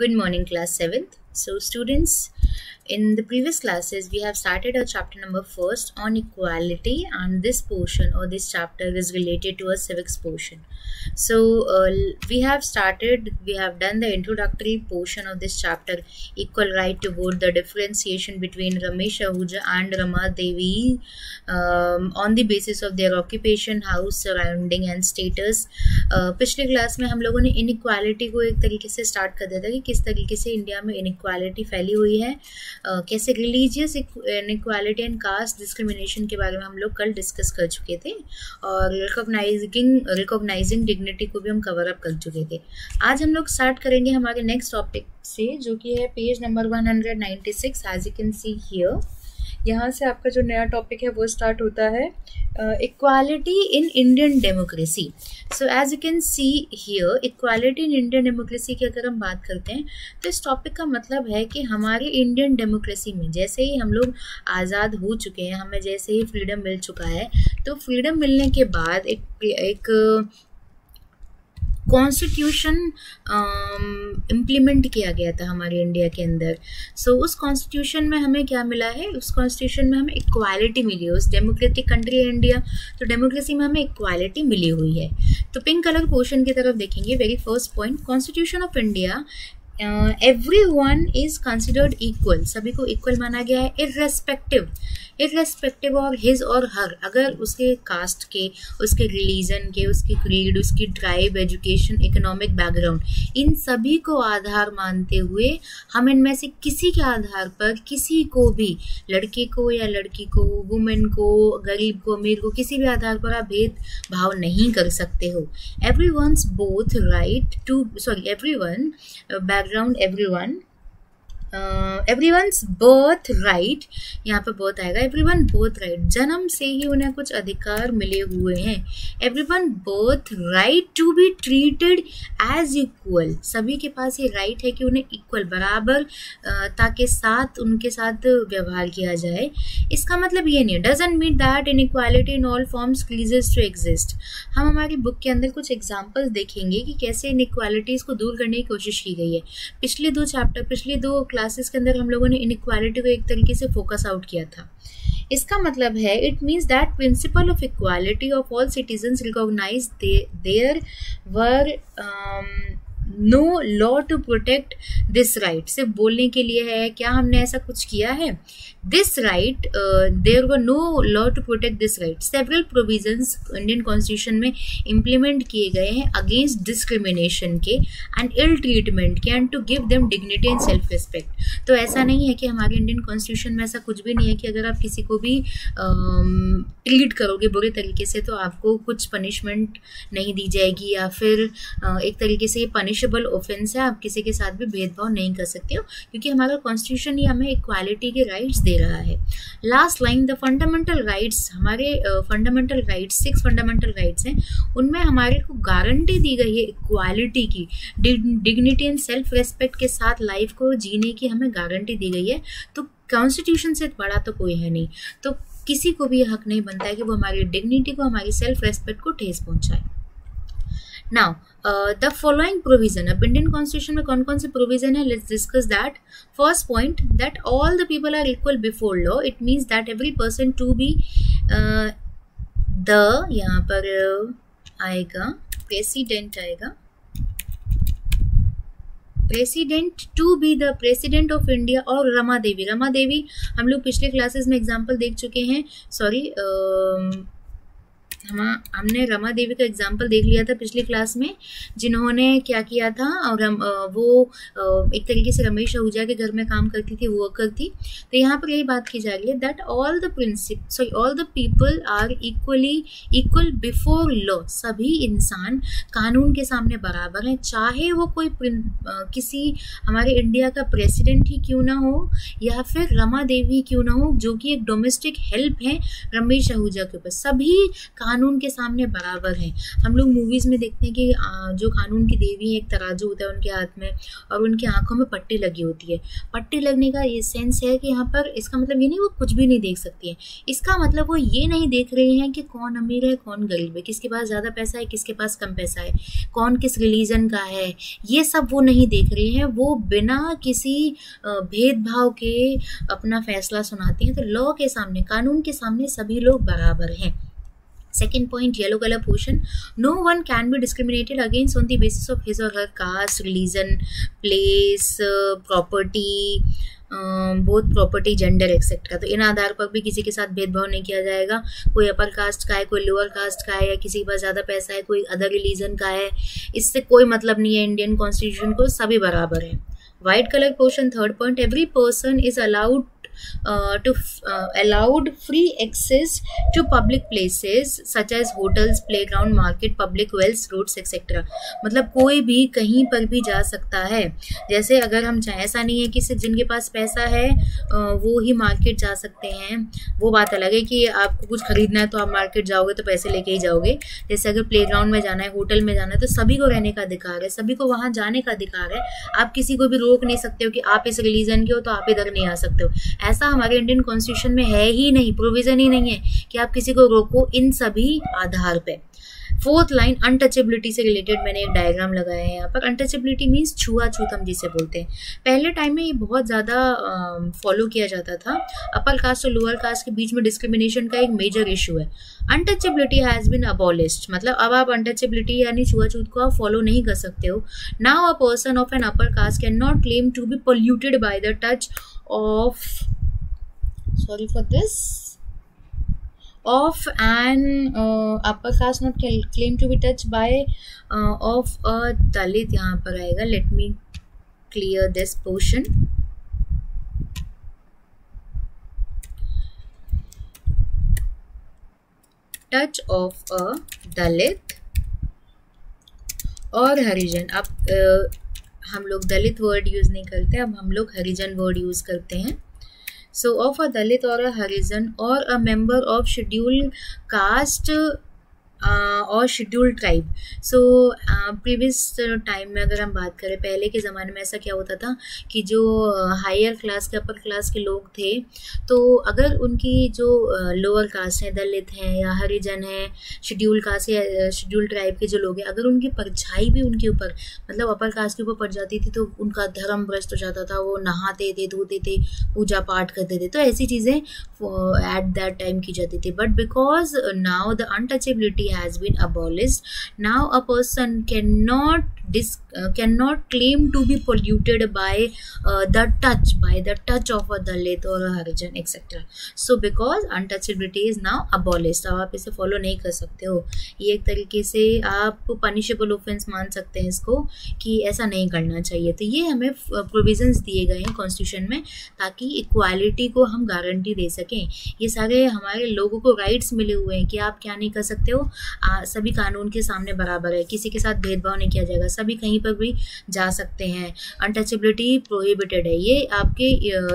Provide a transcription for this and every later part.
Good morning, class 7th. So, students, in the previous classes, we have started our chapter number first on equality, and this portion or this chapter is related to a civics portion. So, we have done the introductory portion of this chapter, equal right to vote, the differentiation between Ramesh Ahuja and Rama Devi on the basis of their occupation, house, surrounding and status. पिछले class में हम लोगों ने inequality को एक तरीके से start कर दिया था कि किस तरीके से इंडिया में इनइक्वालिटी फैली हुई है, कैसे religious inequality and caste discrimination के बारे में हम लोग कल डिस्कस कर चुके थे और रिकॉग्नाइजिंग डिग्निटी को भी हम कवर अप कर चुके थे। आज हम लोग स्टार्ट करेंगे हमारे नेक्स्ट टॉपिक से, जो कि है page number 196। As you can see here, यहाँ से आपका जो नया टॉपिक है वो स्टार्ट होता है equality in Indian democracy. So as you can see here, equality in Indian democracy की अगर हम बात करते हैं तो इस टॉपिक का मतलब है कि हमारे इंडियन डेमोक्रेसी में जैसे ही हम लोग आज़ाद हो चुके हैं, हमें जैसे ही फ्रीडम मिल चुका है, तो फ्रीडम मिलने के बाद एक कॉन्स्टिट्यूशन इम्प्लीमेंट किया गया था हमारे इंडिया के अंदर। सो उस कॉन्स्टिट्यूशन में हमें क्या मिला है? उस कॉन्स्टिट्यूशन में हमें इक्वालिटी मिली है। उस डेमोक्रेटिक कंट्री है इंडिया, तो डेमोक्रेसी में हमें इक्वालिटी मिली हुई है। तो पिंक कलर पोर्शन की तरफ देखेंगे। Very first point, constitution of India, everyone is considered equal, सभी को इक्वल माना गया है, इर्रेस्पेक्टिव और हिज और हर, अगर उसके कास्ट के, उसके रिलीजन के, उसकी क्रीड, उसकी ट्राइब, एजुकेशन, इकोनॉमिक बैकग्राउंड, इन सभी को आधार मानते हुए हम इनमें से किसी के आधार पर किसी को भी, लड़के को या लड़की को, वुमेन को, गरीब को, अमीर को, किसी भी आधार पर आप भेदभाव नहीं कर सकते हो। Everyone's both right to everyone background, everyone's birth right, यहाँ पर बोथ आएगा, एवरीवन बोथ राइट, जन्म से ही उन्हें कुछ अधिकार मिले हुए हैं। Everyone both right to be treated as equal, सभी के पास ये राइट है कि उन्हें इक्वल, बराबर ताकि साथ उनके साथ व्यवहार किया जाए। इसका मतलब ये नहीं, doesn't mean that inequality in all forms ceases to exist. हम हमारी बुक के अंदर कुछ एग्जाम्पल्स देखेंगे कि कैसे इनइक्वालिटीज़ को दूर करने की कोशिश की गई है। पिछले दो क्लासेस के अंदर हम लोगों ने इनइक्वालिटी को एक तरीके से फोकस आउट किया था। इसका मतलब है, it means that principle of equality of all citizens recognise there were no law to protect this right. सिर्फ बोलने के लिए है क्या हमने ऐसा कुछ किया है? This right, there were no law to protect this right. Several provisions Indian constitution में इम्प्लीमेंट किए गए हैं अगेंस्ट डिस्क्रिमिनेशन के एंड इल ट्रीटमेंट के, and to give them dignity and self respect. तो ऐसा नहीं है कि हमारे इंडियन कॉन्स्टिट्यूशन में ऐसा कुछ भी नहीं है कि अगर आप किसी को भी ट्रीट करोगे बुरे तरीके से तो आपको कुछ पनिशमेंट नहीं दी जाएगी, या फिर एक तरीके से ये पनिशेबल ऑफेंस है, आप किसी के साथ भी भेदभाव नहीं कर सकते हो, क्योंकि हमारा कॉन्स्टिट्यूशन ही हमें इक्वालिटी के राइट्स दे रहा है। Last line, the fundamental rights, हमारे फंडामेंटल राइट्स 6 फंडामेंटल राइट्स हैं, उनमें हमारे को गारंटी दी गई है इक्वालिटी की, डिग्निटी एंड सेल्फ रेस्पेक्ट के साथ लाइफ को जीने की हमें गारंटी दी गई है। तो कॉन्स्टिट्यूशन से बड़ा तो कोई है नहीं, तो किसी को भी हक नहीं बनता है कि वो हमारी डिग्निटी को, हमारी सेल्फ रेस्पेक्ट को ठेस पहुंचाए। नाउ द फॉलोइंग प्रोविजन, अब इंडियन कॉन्स्टिट्यूशन में कौन कौन से प्रोविजन है, let's discuss that. First point, that all the people are equal before law. It means that every person to be the, यहाँ पर आएगा प्रेसिडेंट, आएगा president, to be the president of India, और रमा देवी हम लोग पिछले क्लासेस में एग्जाम्पल देख चुके हैं। हमने रमा देवी का एग्जाम्पल देख लिया था पिछली क्लास में, जिन्होंने क्या किया था, और वो एक तरीके से रमेश आहूजा के घर में काम करती थी, वर्कर थी। तो यहाँ पर यही बात की जा रही है that all the people are equal before law, सभी इंसान कानून के सामने बराबर हैं, चाहे वो कोई किसी हमारे इंडिया का प्रेसिडेंट ही क्यों ना हो, या फिर रमा देवी क्यों ना हो, जो कि एक डोमेस्टिक हेल्प है रमेश आहूजा के ऊपर। सभी कानून के सामने बराबर हैं। हम लोग मूवीज़ में देखते हैं कि जो कानून की देवी है, एक तराजू होता है उनके हाथ में और उनकी आंखों में पट्टी लगी होती है। पट्टी लगने का ये सेंस है कि यहाँ पर इसका मतलब ये नहीं वो कुछ भी नहीं देख सकती है, इसका मतलब वो ये नहीं देख रहे हैं कि कौन अमीर है कौन गरीब है, किसके पास ज़्यादा पैसा है किसके पास कम पैसा है, कौन किस रिलीजन का है, ये सब वो नहीं देख रहे हैं। वो बिना किसी भेदभाव के अपना फैसला सुनाती हैं। तो लॉ के सामने, कानून के सामने सभी लोग बराबर हैं। Second point, yellow color portion. No one can be discriminated against on the basis of his or her caste, religion, place, property, both property, gender, etc. तो इन आधार पर भी किसी के साथ भेदभाव नहीं किया जाएगा। कोई अपर कास्ट का है, कोई लोअर कास्ट का है, या किसी के पास ज़्यादा पैसा है, कोई अदर रिलीजन का है, इससे कोई मतलब नहीं है। इंडियन कॉन्स्टिट्यूशन को सभी बराबर है। White color portion, third point, every person is allowed allowed free access to public places such as hotels, playground, market, public wells, roads, etc. मतलब कोई भी कहीं पर भी जा सकता है। जैसे अगर हम चाहें, ऐसा नहीं है कि सिर्फ जिनके पास पैसा है वो ही मार्केट जा सकते हैं। वो बात अलग है कि आपको कुछ खरीदना है तो आप मार्केट जाओगे तो पैसे लेके ही जाओगे। जैसे अगर प्लेग्राउंड में जाना है, होटल में जाना है, तो सभी को रहने का अधिकार है, सभी को वहाँ जाने का अधिकार है। आप किसी को भी रोक नहीं सकते हो कि आप इस रिलीजन के हो तो आप इधर नहीं आ सकते हो। ऐसा हमारे इंडियन कॉन्स्टिट्यूशन में है ही नहीं, प्रोविजन ही नहीं है कि आप किसी को रोको इन सभी आधार पे। फोर्थ लाइन, अनटचेबिलिटी से रिलेटेड मैंने एक डायग्राम लगाया है यहाँ पर। अनटचेबिलिटी मीन्स छुआछूत हम जिसे बोलते हैं। पहले टाइम में ये बहुत ज़्यादा फॉलो किया जाता था। अपर कास्ट और लोअर कास्ट के बीच में डिस्क्रिमिनेशन का एक मेजर इशू है। अनटचेबिलिटी हैज़ बीन अबॉलिश्ड, मतलब अब आप अनटचेबिलिटी यानी छुआछूत को आप फॉलो नहीं कर सकते हो। Now a person of an upper caste can not claim to be polluted by the touch of, sorry for this, of an upper caste not claim to be touched by of a Dalit। यहाँ पर आएगा, let me clear this portion। touch of a Dalit और हरिजन। अब हम लोग दलित word use नहीं करते, अब हम लोग हरिजन वर्ड यूज़ करते हैं। So of a Dalit or a Harijan or a member of scheduled caste और scheduled tribe. So previous time में अगर हम बात करें, पहले के ज़माने में ऐसा क्या होता था कि जो हायर क्लास के, अपर क्लास के लोग थे, तो अगर उनकी जो लोअर कास्ट है, दलित हैं या हरिजन हैं, शेड्यूल कास्ट या शेड्यूल ट्राइब के जो लोग हैं, अगर उनकी परछाई भी उनके ऊपर, मतलब अपर कास्ट के ऊपर पड़ जाती थी, तो उनका धर्म भ्रष्ट हो जाता था। वो नहाते थे, धोते थे, पूजा पाठ करते थे। तो ऐसी चीज़ें एट दैट टाइम की जाती थी। But because now the untouchability has been abolished, now a person cannot claim to be polluted by the touch of a Dalit or a Harijan, etc. So because untouchability is now abolished, अब आप इसे follow नहीं कर सकते हो। ये एक तरीके से आप पनिशेबल ऑफेंस मान सकते हैं इसको, कि ऐसा नहीं करना चाहिए। तो ये हमें प्रोविजंस दिए गए हैं कॉन्स्टिट्यूशन में, ताकि इक्वालिटी को हम गारंटी दे सकें। ये सारे हमारे लोगों को राइट्स मिले हुए हैं कि आप क्या नहीं कर सकते हो, सभी कानून के सामने बराबर है, किसी के साथ भेदभाव नहीं किया जाएगा, सभी कहीं पर भी जा सकते हैं, अनटचेबिलिटी प्रोहिबिटेड है। ये आपके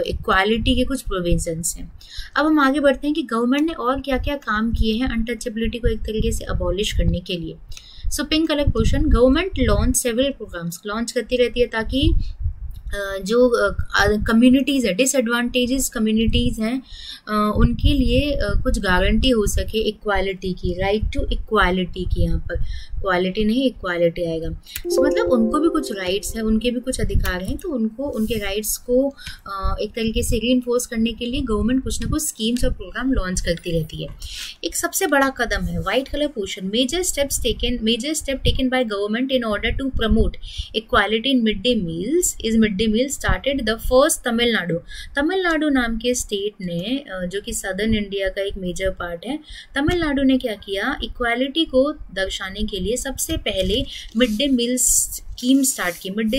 इक्वालिटी के कुछ प्रोविजंस हैं। अब हम आगे बढ़ते हैं कि गवर्नमेंट ने और क्या क्या काम किए हैं अनटचेबिलिटी को एक तरीके से अबॉलिश करने के लिए। So pink colour question, government launch several programmes, launch करती रहती है ताकि जो कम्युनिटीज़ है, डिसएडवांटेजेस कम्युनिटीज़ हैं, उनके लिए कुछ गारंटी हो सके इक्वालिटी की, राइट टू इक्वालिटी की। यहाँ पर क्वालिटी नहीं इक्वालिटी आएगा। सो मतलब उनको भी कुछ राइट्स हैं, उनके भी कुछ अधिकार हैं, तो उनको उनके राइट्स को एक तरीके से रीइंफोर्स करने के लिए गवर्नमेंट कुछ ना कुछ स्कीम्स और प्रोग्राम लॉन्च करती रहती है। एक सबसे बड़ा कदम है white colour portion, major step taken by government in order to promote equality in mid day meals is mid day meal started the first Tamil Nadu नाम के स्टेट ने, जो कि सदर्न इंडिया का एक मेजर पार्ट है, तमिलनाडु ने क्या किया, इक्वालिटी को दर्शाने के लिए सबसे पहले mid day meal scheme start की। मिड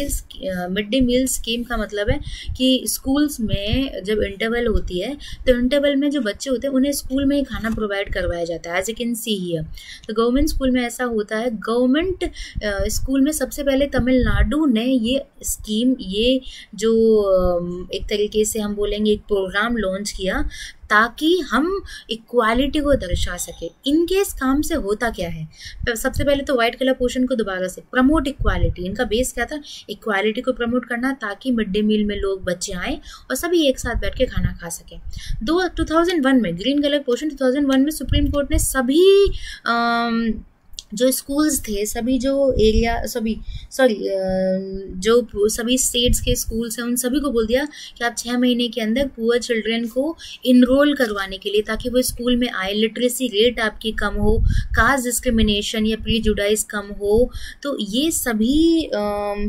डे मील स्कीम का मतलब है कि स्कूल्स में जब इंटरवल होती है, तो इंटरवल में जो बच्चे होते हैं उन्हें स्कूल में ही खाना प्रोवाइड करवाया जाता है, as you can see here. तो गवर्नमेंट स्कूल में ऐसा होता है। गवर्नमेंट स्कूल में सबसे पहले तमिलनाडु ने ये स्कीम, ये जो एक तरीके से हम बोलेंगे एक प्रोग्राम लॉन्च किया, ताकि हम इक्वालिटी को दर्शा सके। इनके इस काम से होता क्या है, सबसे पहले तो व्हाइट कलर पोर्शन को दोबारा से प्रमोट इक्वालिटी, इनका बेस क्या था, इक्वालिटी को प्रमोट करना, ताकि मिड डे मील में लोग बच्चे आएँ और सभी एक साथ बैठ के खाना खा सकें। 2001 में ग्रीन कलर पोर्शन 2001 में सुप्रीम कोर्ट ने सभी जो स्कूल्स थे, सभी जो एरिया जो सभी स्टेट्स के स्कूल्स हैं, उन सभी को बोल दिया कि आप 6 महीने के अंदर पुअर चिल्ड्रन को इनरोल करवाने के लिए, ताकि वो स्कूल में आए, लिटरेसी रेट आपकी कम हो, कास्ट डिस्क्रिमिनेशन या प्रीजुडाइज कम हो। तो ये सभी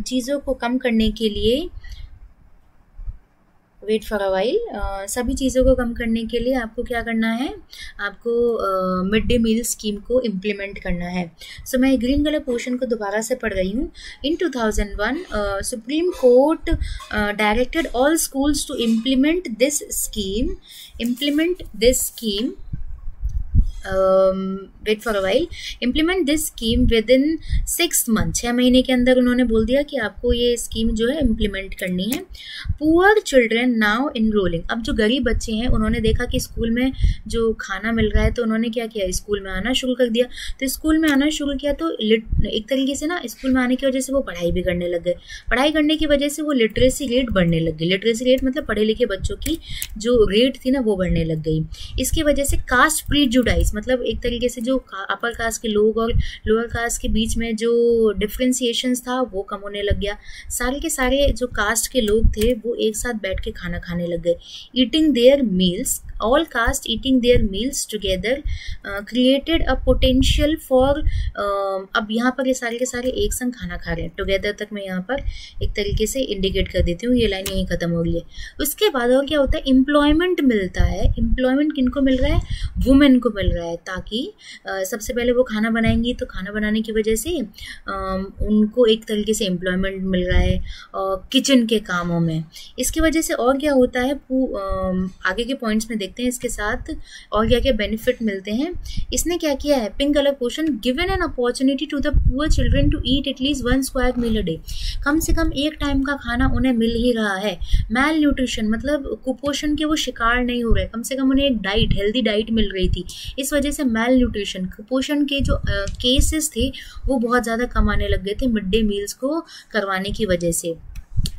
चीज़ों को कम करने के लिए, वेट फॉर अ वाइल, सभी चीज़ों को कम करने के लिए आपको क्या करना है, आपको मिड डे मील स्कीम को इम्प्लीमेंट करना है। सो मैं ग्रीन कलर पोर्शन को दोबारा से पढ़ रही हूँ। In 2001 supreme court directed all schools to implement this scheme wait for a while, implement this scheme within 6 month, 6 महीने के अंदर उन्होंने बोल दिया कि आपको ये स्कीम जो है इम्प्लीमेंट करनी है। पुअर चिल्ड्रन नाउ इनरोलिंग, अब जो गरीब बच्चे हैं उन्होंने देखा कि स्कूल में जो खाना मिल रहा है, तो उन्होंने क्या किया, स्कूल में आना शुरू कर दिया। तो स्कूल में आना शुरू किया तो एक तरीके से ना, स्कूल में आने की वजह से वो पढ़ाई भी करने लग गए, पढ़ाई करने की वजह से वो लिटरेसी रेट बढ़ने लग गई। लिटरेसी रेट मतलब पढ़े लिखे बच्चों की जो रेट थी ना, वो बढ़ने लग गई। इसकी वजह से कास्ट प्रीजुडाइज, मतलब एक तरीके से जो अपर कास्ट के लोग और लोअर कास्ट के बीच में जो डिफ्रेंसिएशंस था वो कम होने लग गया। सारे के सारे जो कास्ट के लोग थे वो एक साथ बैठ के खाना खाने लग गए। Eating their meals, all caste eating their meals together created a potential for, अब यहाँ पर ये सारे के सारे एक संग खाना खा रहे हैं, टुगेदर तक मैं यहाँ पर एक तरीके से इंडिकेट कर देती हूँ, ये लाइन यहीं खत्म हो गई है। उसके बाद और क्या होता है, एम्प्लॉयमेंट मिलता है। एम्प्लॉयमेंट किनको मिल रहा है, वुमेन को मिल रहा है, ताकि सबसे पहले वो खाना बनाएंगी, तो खाना बनाने की वजह से उनको एक तरीके से एम्प्लॉयमेंट मिल रहा है किचन के कामों में। इसकी वजह से और क्या होता है, आगे के पॉइंट्स में देखते हैं इसके साथ और क्या क्या बेनिफिट मिलते हैं। इसने क्या किया है, pink colour portion, given an opportunity to the poor children to eat at least 1 square meal a day, कम से कम एक टाइम का खाना उन्हें मिल ही रहा है। मैल न्यूट्रिशन मतलब कुपोषण के वो शिकार नहीं हो रहे, कम से कम उन्हें एक डाइट, हेल्दी डाइट मिल रही थी। इस वजह से मैल न्यूट्रिशन, कुपोषण के जो केसेस थे वो बहुत ज़्यादा कम आने लग गए थे मिड डे मील्स को करवाने की वजह से।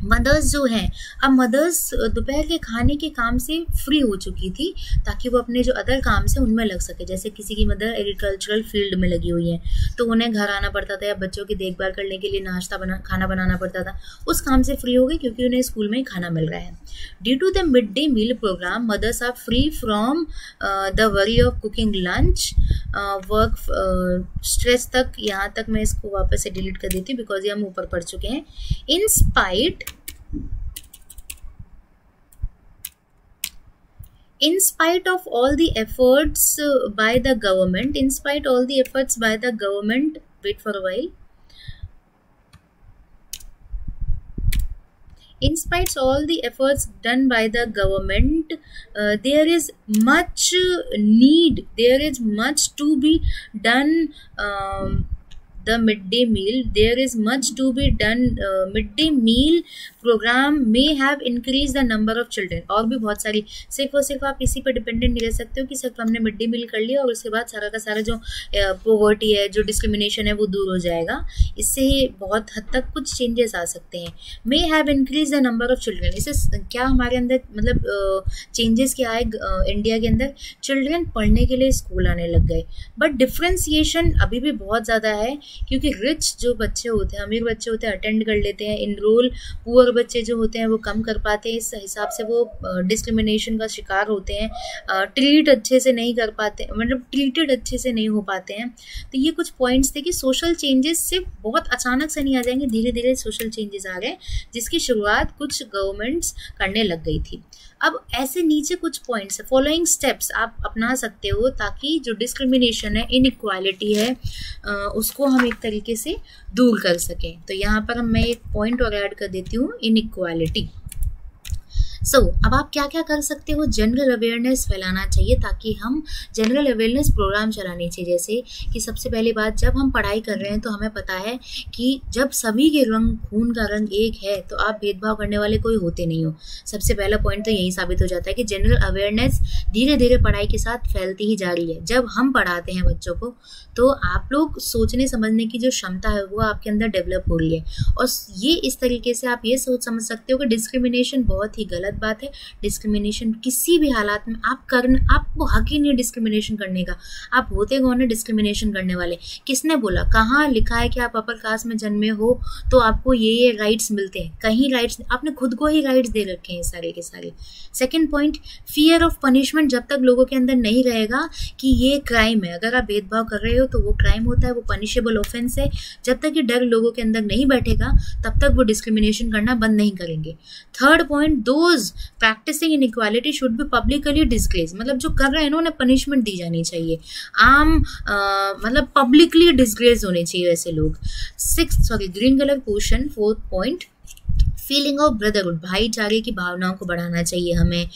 मदर्स जो हैं, अब मदर्स दोपहर के खाने के काम से फ्री हो चुकी थी, ताकि वो अपने जो अदर काम से उनमें लग सके। जैसे किसी की मदर एग्रीकल्चरल फील्ड में लगी हुई है, तो उन्हें घर आना पड़ता था या बच्चों की देखभाल करने के लिए खाना बनाना पड़ता था, उस काम से फ्री हो गई क्योंकि उन्हें स्कूल में ही खाना मिल रहा है। Due to the mid day meal programme, mothers are free from the worry of cooking lunch, work stress तक। यहाँ तक मैं इसको वापस से डिलीट कर देती हूँ बिकॉज ये हम ऊपर पढ़ चुके हैं। In spite of all the efforts by the government, wait for a while. In spite of all the efforts done by the government, there is much need, there is much to be done. The midday meal, there is much to be done. Midday meal program may have increased the number of children. और भी बहुत सारी, सिर्फ और सिर्फ आप इसी पर डिपेंडेंट नहीं रह सकते हो कि सिर्फ हमने मिड डे मील कर लिया और उसके बाद सारा का सारा जो पॉवर्टी है, जो डिस्क्रिमिनेशन है, वो दूर हो जाएगा। इससे बहुत हद तक कुछ चेंजेस आ सकते हैं। May have increase the number of children, इससे क्या हमारे अंदर मतलब चेंजेस क्या आए इंडिया के अंदर, चिल्ड्रन पढ़ने के लिए स्कूल आने लग गए। बट डिफ्रेंसिएशन अभी भी बहुत ज़्यादा है, क्योंकि रिच जो बच्चे होते हैं, अमीर बच्चे होते हैं, अटेंड कर लेते हैं इनरोल, पुअर बच्चे जो होते हैं वो कम कर पाते हैं। इस हिसाब से वो डिस्क्रिमिनेशन का शिकार होते हैं, ट्रीट अच्छे से नहीं कर पाते, मतलब ट्रीटेड अच्छे से नहीं हो पाते हैं। तो ये कुछ पॉइंट्स थे कि सोशल चेंजेस सिर्फ बहुत अचानक से नहीं आ जाएंगे, धीरे धीरे सोशल चेंजेस आ रहे हैं, जिसकी शुरुआत कुछ गवर्नमेंट्स करने लग गई थी। अब ऐसे नीचे कुछ पॉइंट्स है, फॉलोइंग स्टेप्स आप अपना सकते हो ताकि जो डिस्क्रिमिनेशन है, इनइक्वालिटी है, उसको हम एक तरीके से दूर कर सकें। तो यहाँ पर मैं एक पॉइंट और ऐड कर देती हूँ, इनइक्वालिटी। अब आप क्या क्या कर सकते हो, जनरल अवेयरनेस फैलाना चाहिए, ताकि हम जनरल अवेयरनेस प्रोग्राम चलाने चाहिए। जैसे कि सबसे पहली बात, जब हम पढ़ाई कर रहे हैं तो हमें पता है कि जब सभी के रंग, खून का रंग एक है, तो आप भेदभाव करने वाले कोई होते नहीं हो। सबसे पहला पॉइंट तो यही साबित हो जाता है कि जनरल अवेयरनेस धीरे धीरे पढ़ाई के साथ फैलती ही जा रही है। जब हम पढ़ाते हैं बच्चों को, तो आप लोग सोचने समझने की जो क्षमता है वो आपके अंदर डेवलप हो रही है। और ये इस तरीके से आप ये सोच समझ सकते हो कि डिस्क्रिमिनेशन बहुत ही गलत बात है। डिस्क्रिमिनेशन किसी भी हालात में आपको हक ही नहीं है डिस्क्रिमिनेशन करने का। आप होते कौन है डिस्क्रिमिनेशन करने वाले? किसने बोला? कहाँ लिखा है कि आप अपर कास्ट में जन्मे हो तो आपको ये राइट्स मिलते हैं? कहीं राइट्स, आपने खुद को ही राइट्स दे रखे हैं सारे के सारे। Second point, fear of punishment जब तक लोगों के अंदर नहीं रहेगा कि ये क्राइम है, अगर आप भेदभाव कर रहे हो तो वो क्राइम होता है, वो पनिशेबल ऑफेंस है, जब तक ये डर लोगों के अंदर नहीं बैठेगा तब तक वो डिस्क्रिमिनेशन करना बंद नहीं करेंगे। Third point, those practising inequality should be publicly disgrace, मतलब जो कर रहे हैं उन्हें पनिशमेंट दी जानी चाहिए, मतलब पब्लिकली डिस्ग्रेस होने चाहिए ऐसे लोग। Green colour portion, fourth point, feeling of brotherhood, भाईचारे की भावनाओं को बढ़ाना चाहिए हमें।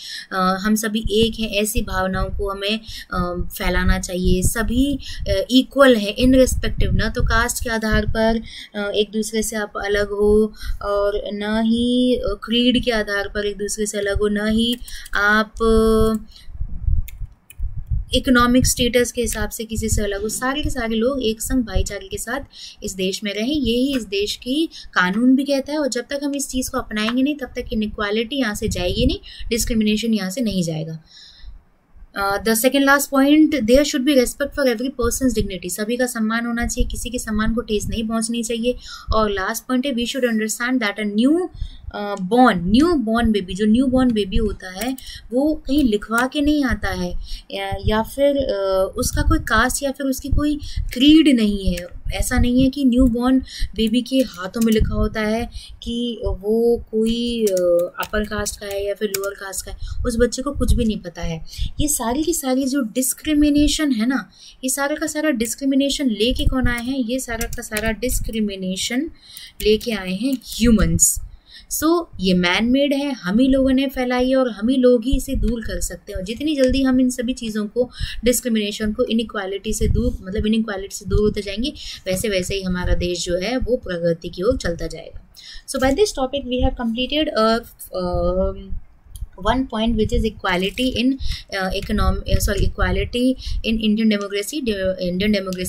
हम सभी एक हैं, ऐसी भावनाओं को हमें फैलाना चाहिए। सभी इक्वल हैं इनरिस्पेक्टिव, न तो कास्ट के आधार पर एक दूसरे से आप अलग हो, और न ही क्रीड के आधार पर एक दूसरे से अलग हो, न ही आप इकोनॉमिक स्टेटस के हिसाब से किसी से अलग हो। सारे के सारे लोग एक संग भाईचारे के साथ इस देश में रहें, यही इस देश की कानून भी कहता है। और जब तक हम इस चीज़ को अपनाएंगे नहीं तब तक इनइक्वालिटी यहाँ से जाएगी नहीं, डिस्क्रिमिनेशन यहाँ से नहीं जाएगा। The second last point, there should be respect for every person's dignity, सभी का सम्मान होना चाहिए, किसी के सम्मान को ठेस नहीं पहुंचनी चाहिए। और लास्ट पॉइंट है, we should understand that a new born baby, जो न्यू बॉर्न बेबी होता है वो कहीं लिखवा के नहीं आता है, या फिर उसका कोई कास्ट या फिर उसकी कोई क्रीड नहीं है। ऐसा नहीं है कि न्यू बॉर्न बेबी के हाथों में लिखा होता है कि वो कोई अपर कास्ट का है या फिर लोअर कास्ट का है, उस बच्चे को कुछ भी नहीं पता है। ये सारी की सारी जो डिस्क्रिमिनेशन है ना, ये सारा का सारा डिस्क्रिमिनेशन लेके कौन आए हैं? ये सारा का सारा डिस्क्रिमिनेशन लेके आए हैं ह्यूमंस। ये मैन मेड है, हम ही लोगों ने फैलाई है और हम ही लोग ही इसे दूर कर सकते हैं। और जितनी जल्दी हम इन सभी चीज़ों को, डिस्क्रिमिनेशन को, इनइक्वालिटी से दूर, मतलब इनइक्वालिटी से दूर होते जाएंगे, वैसे वैसे ही हमारा देश जो है वो प्रगति की ओर चलता जाएगा। So by this topic we have completed one point, which is equality in equality in Indian democracy।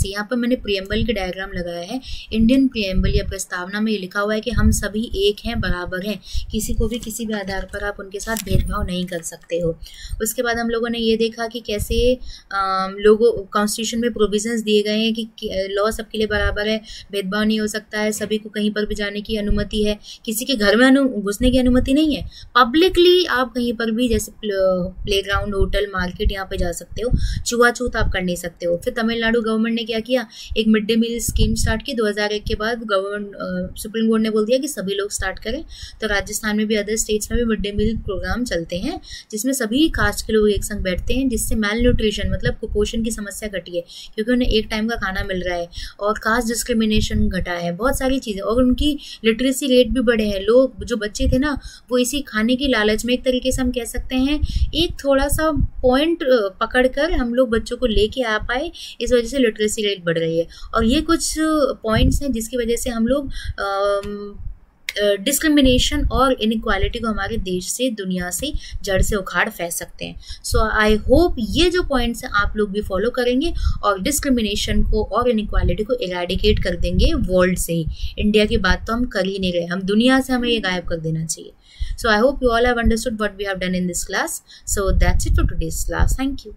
यहाँ पर मैंने प्रियम्बल के डायग्राम लगाया है। इंडियन प्रियम्बल या प्रस्तावना में ये लिखा हुआ है कि हम सभी एक हैं, बराबर हैं, किसी को भी किसी भी आधार पर आप उनके साथ भेदभाव नहीं कर सकते हो। उसके बाद हम लोगों ने ये देखा कि कैसे लोगों कॉन्स्टिट्यूशन में प्रोविजंस दिए गए हैं कि लॉ सबके लिए बराबर है, भेदभाव नहीं हो सकता है, सभी को कहीं पर भी जाने की अनुमति है, किसी के घर में घुसने की अनुमति नहीं है। पब्लिकली आप कहीं पर भी, जैसे प्लेग्राउंड, होटल, मार्केट, यहाँ पे जा सकते हो। छुआछूत आप कर नहीं सकते हो। फिर तमिलनाडु गवर्नमेंट ने क्या किया, एक mid day meal scheme start की 2001 के बाद। सुप्रीम कोर्ट ने बोल दिया कि सभी लोग स्टार्ट करें, तो राजस्थान में भी, अदर स्टेट्स में भी मिड डे मील प्रोग्राम चलते हैं, जिसमें सभी कास्ट के लोग एक संग बैठते हैं, जिससे मैल न्यूट्रिशन मतलब कुपोषण की समस्या घटी है, क्योंकि उन्हें एक टाइम का खाना मिल रहा है, और कास्ट डिस्क्रिमिनेशन घटा है, बहुत सारी चीज़ें, और उनकी लिटरेसी रेट भी बढ़े हैं। लोग, जो बच्चे थे ना, वो इसी खाने की लालच में, एक तरीके से हम कह सकते हैं, एक थोड़ा सा पॉइंट पकड़कर हम लोग बच्चों को लेके आ पाए, इस वजह से लिटरेसी रेट बढ़ रही है। और ये कुछ पॉइंट्स हैं जिसकी वजह से हम लोग डिस्क्रिमिनेशन और इनइक्वालिटी को हमारे देश से, दुनिया से जड़ से उखाड़ फेंक सकते हैं। सो आई होप ये जो पॉइंट्स हैं आप लोग भी फॉलो करेंगे और डिस्क्रिमिनेशन को और इनइक्वालिटी को इरेडिकेट कर देंगे वर्ल्ड से ही। इंडिया की बात तो हम कर ही नहीं रहे, हम दुनिया से हमें ये गायब कर देना चाहिए। So I hope you all have understood what we have done in this class. So that's it for today's class. Thank you.